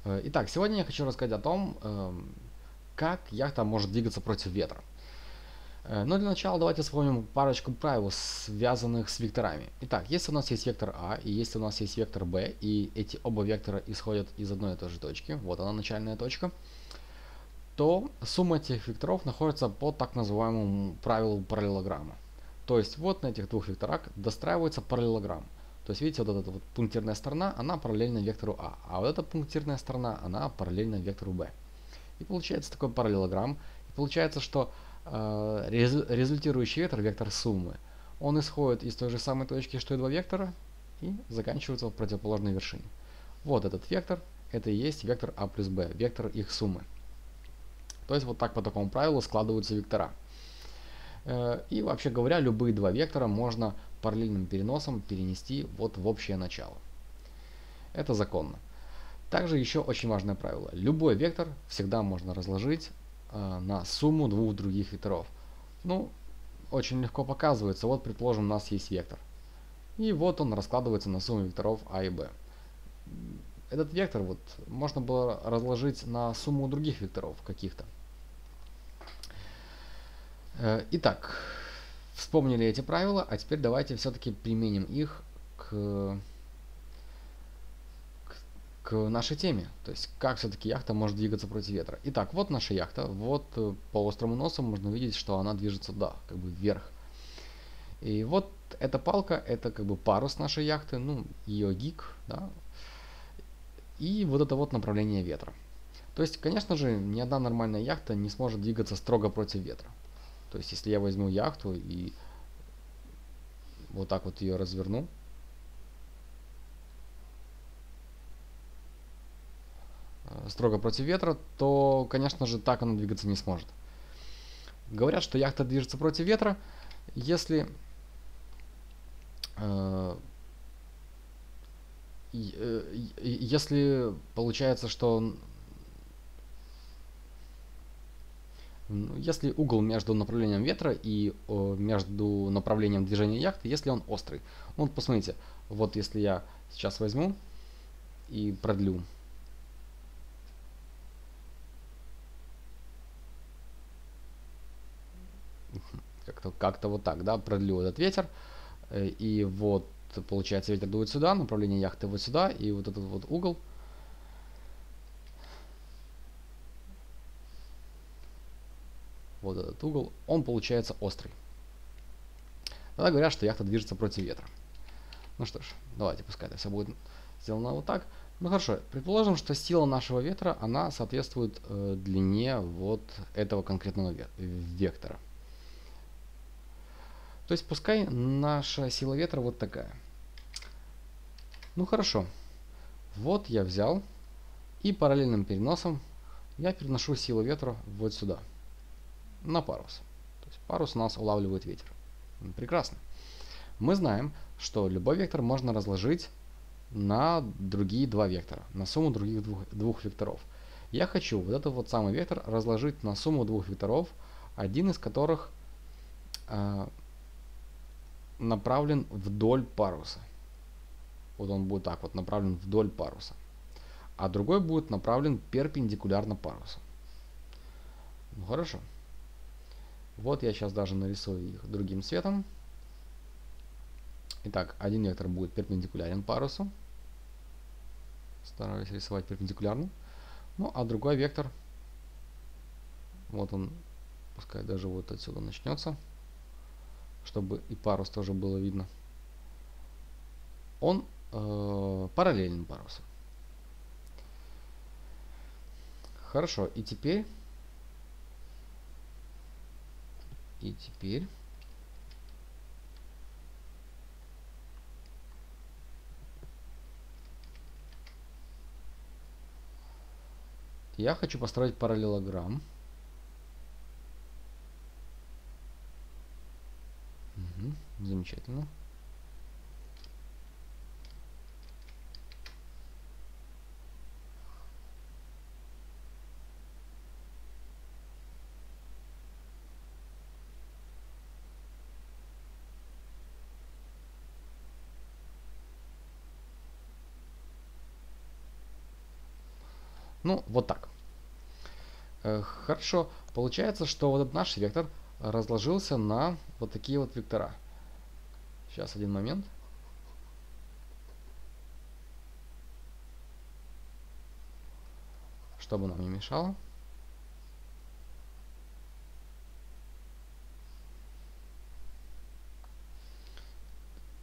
Итак, сегодня я хочу рассказать о том, как яхта может двигаться против ветра. Но для начала давайте вспомним парочку правил, связанных с векторами. Итак, если у нас есть вектор А и если у нас есть вектор Б, и эти оба вектора исходят из одной и той же точки, вот она начальная точка, то сумма этих векторов находится по так называемому правилу параллелограмма. То есть вот на этих двух векторах достраивается параллелограмм. То есть видите, вот эта вот пунктирная сторона, она параллельна вектору А вот эта пунктирная сторона, она параллельна вектору Б. И получается такой параллелограмм. И получается, что результирующий ветер, вектор суммы, он исходит из той же самой точки, что и два вектора, и заканчивается в противоположной вершине. Вот этот вектор, это и есть вектор А плюс Б, вектор их суммы. То есть вот так по такому правилу складываются вектора. И вообще говоря, любые два вектора можно параллельным переносом перенести вот в общее начало. Это законно. Также еще очень важное правило. Любой вектор всегда можно разложить на сумму двух других векторов. Ну, очень легко показывается. Вот, предположим, у нас есть вектор. И вот он раскладывается на сумму векторов А и Б. Этот вектор вот можно было разложить на сумму других векторов каких-то. Итак, вспомнили эти правила, а теперь давайте все-таки применим их к нашей теме. То есть, как все-таки яхта может двигаться против ветра. Итак, вот наша яхта. Вот по острому носу можно видеть, что она движется, да, как бы вверх. И вот эта палка, это как бы парус нашей яхты, ну, ее гик, да. И вот это вот направление ветра. То есть, конечно же, ни одна нормальная яхта не сможет двигаться строго против ветра. То есть, если я возьму яхту и вот так вот ее разверну, строго против ветра, то, конечно же, так она двигаться не сможет. Говорят, что яхта движется против ветра, если если получается, что если угол между направлением ветра и между направлением движения яхты, если он острый. Ну, вот посмотрите, вот если я сейчас возьму и продлю. Как-то вот так, да, продлю этот ветер. И вот, получается, ветер дует сюда, направление яхты вот сюда, и вот этот вот угол. Вот этот угол, он получается острый. Тогда говорят, что яхта движется против ветра. Ну что ж, давайте, пускай это все будет сделано вот так. Ну хорошо, предположим, что сила нашего ветра, она соответствует длине вот этого конкретного вектора. То есть пускай наша сила ветра вот такая. Ну хорошо, вот я взял и параллельным переносом я переношу силу ветра вот сюда, на парус. То есть парус у нас улавливает ветер. Прекрасно. Мы знаем, что любой вектор можно разложить на другие два вектора, на сумму других двух векторов. Я хочу вот этот вот самый вектор разложить на сумму двух векторов, один из которых направлен вдоль паруса. Вот он будет так вот направлен вдоль паруса. А другой будет направлен перпендикулярно парусу. Ну хорошо. Вот я сейчас даже нарисую их другим цветом. Итак, один вектор будет перпендикулярен парусу. Стараюсь рисовать перпендикулярно. Ну, а другой вектор, вот он, пускай даже вот отсюда начнется, чтобы и парус тоже было видно. Он параллелен парусу. Хорошо, и теперь я хочу построить параллелограмм. Угу, замечательно. Ну, вот так. Хорошо. Получается, что вот этот наш вектор разложился на вот такие вот вектора. Сейчас, один момент. Чтобы нам не мешало.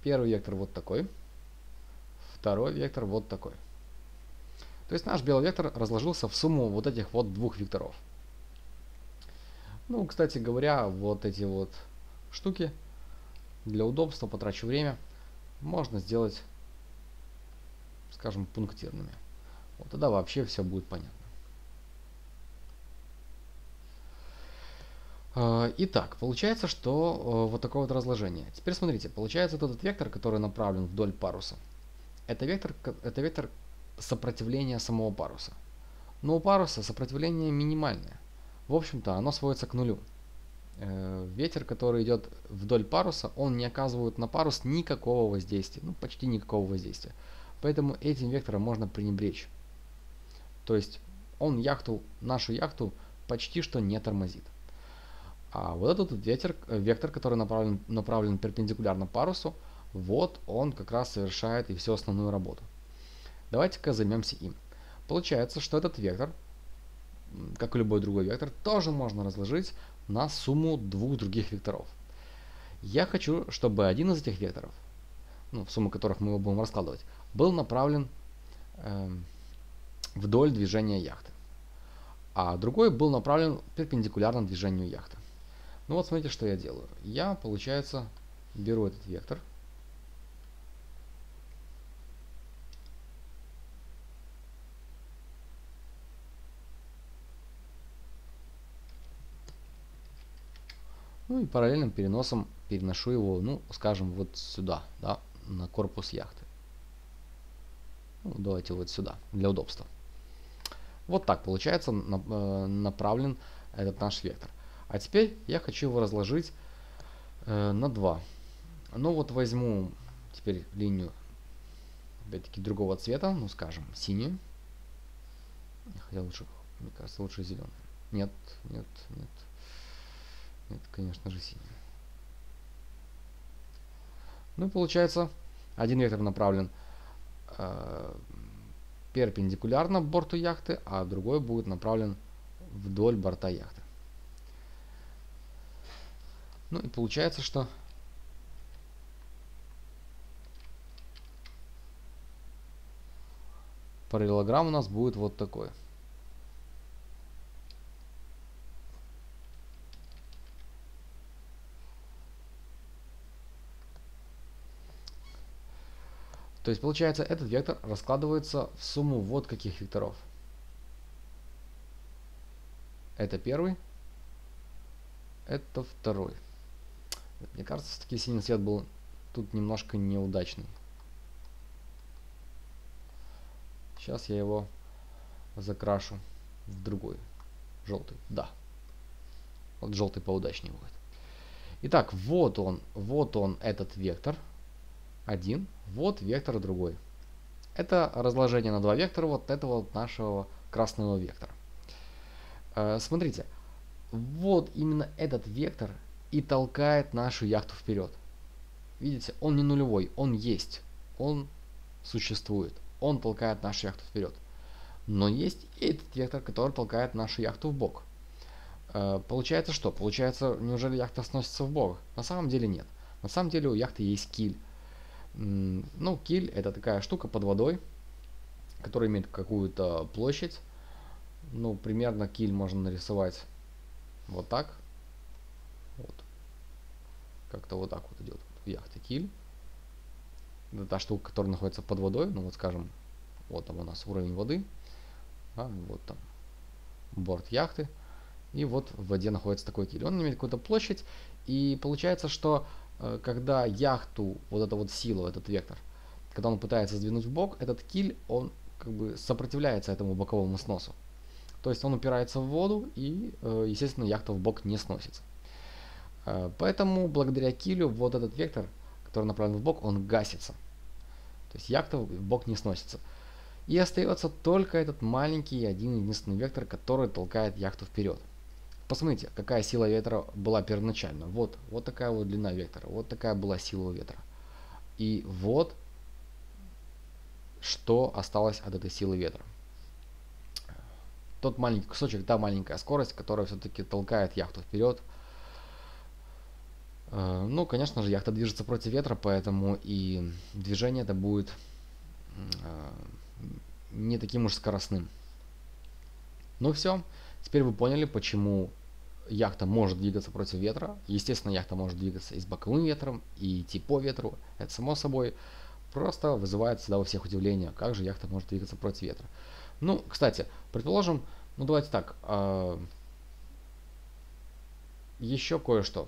Первый вектор вот такой. Второй вектор вот такой. То есть наш белый вектор разложился в сумму вот этих вот двух векторов. Ну, кстати говоря, вот эти вот штуки, для удобства потрачу время, можно сделать, скажем, пунктирными. Вот тогда вообще все будет понятно. Итак, получается, что вот такое вот разложение. Теперь смотрите, получается вот этот вектор, который направлен вдоль паруса, это вектор сопротивления самого паруса. Но у паруса сопротивление минимальное. В общем-то, оно сводится к нулю. Ветер, который идет вдоль паруса, он не оказывает на парус никакого воздействия. Ну, почти никакого воздействия. Поэтому этим вектором можно пренебречь. То есть он нашу яхту почти что не тормозит. А вот этот вектор, который направлен перпендикулярно парусу, вот он как раз совершает и всю основную работу. Давайте-ка займемся им. Получается, что этот вектор, как и любой другой вектор, тоже можно разложить на сумму двух других векторов. Я хочу, чтобы один из этих векторов, в сумму которых мы его будем раскладывать, был направлен вдоль движения яхты, а другой был направлен перпендикулярно движению яхты. Ну вот смотрите, что я делаю. Я, получается, беру этот вектор, ну и параллельным переносом переношу его, ну, скажем, вот сюда, да, на корпус яхты. Ну, давайте вот сюда, для удобства. Вот так получается направлен этот наш вектор. А теперь я хочу его разложить на 2. Ну вот возьму теперь линию, опять-таки, другого цвета, ну скажем, синюю. Хотя лучше, мне кажется, лучше зеленый. Нет, нет, нет. Нет, конечно же, синий. Ну и получается, один вектор направлен перпендикулярно борту яхты, а другой будет направлен вдоль борта яхты. Ну и получается, что параллелограмм у нас будет вот такой. То есть получается, этот вектор раскладывается в сумму вот каких векторов. Это первый, это второй. Мне кажется, все-таки синий цвет был тут немножко неудачный. Сейчас я его закрашу в другой. Желтый, да. Вот желтый поудачнее будет. Итак, вот он этот вектор. Один, вот вектор другой. Это разложение на два вектора вот этого вот нашего красного вектора. Смотрите, вот именно этот вектор и толкает нашу яхту вперед. Видите, он не нулевой, он есть, он существует, он толкает нашу яхту вперед. Но есть и этот вектор, который толкает нашу яхту в бок. Получается что? Получается, неужели яхта сносится в бок? На самом деле нет. На самом деле у яхты есть киль. Ну, киль это такая штука под водой, которая имеет какую-то площадь. Ну, примерно киль можно нарисовать вот так. Вот. Как-то вот так вот идет в яхте киль. Это та штука, которая находится под водой. Ну, вот скажем, вот там у нас уровень воды. Да, вот там борт яхты. И вот в воде находится такой киль. Он имеет какую-то площадь. И получается, что когда яхту, вот эта вот сила, этот вектор, когда он пытается сдвинуть в бок, этот киль, он как бы сопротивляется этому боковому сносу. То есть он упирается в воду и, естественно, яхта в бок не сносится. Поэтому благодаря килю вот этот вектор, который направлен в бок, он гасится. То есть яхта в бок не сносится. И остается только этот маленький один единственный вектор, который толкает яхту вперед. Посмотрите, какая сила ветра была первоначально. Вот такая вот длина вектора, вот такая была сила ветра. И вот что осталось от этой силы ветра. Тот маленький кусочек, та маленькая скорость, которая все-таки толкает яхту вперед. Ну, конечно же, яхта движется против ветра, поэтому и движение это будет не таким уж скоростным. Ну все, теперь вы поняли, почему яхта может двигаться против ветра. Естественно, яхта может двигаться и с боковым ветром, и идти по ветру. Это само собой просто вызывает всегда у всех удивление, как же яхта может двигаться против ветра. Ну, кстати, предположим, ну давайте так, еще кое-что.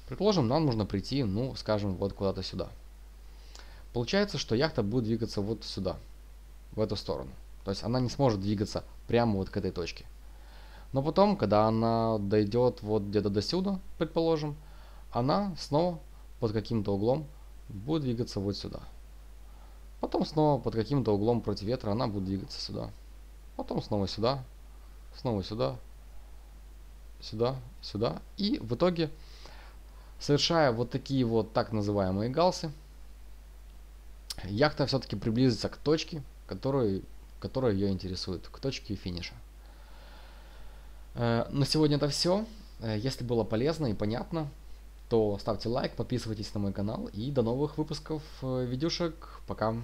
Предположим, нам нужно прийти, ну, скажем, вот куда-то сюда. Получается, что яхта будет двигаться вот сюда, в эту сторону. То есть она не сможет двигаться прямо вот к этой точке. Но потом, когда она дойдет вот где-то до сюда, предположим, она снова под каким-то углом будет двигаться вот сюда. Потом снова под каким-то углом против ветра она будет двигаться сюда. Потом снова сюда, сюда, сюда. И в итоге, совершая вот такие вот так называемые галсы, яхта все-таки приблизится к точке, которая ее интересует, к точке финиша. На сегодня это все. Если было полезно и понятно, то ставьте лайк, подписывайтесь на мой канал и до новых выпусков видюшек. Пока!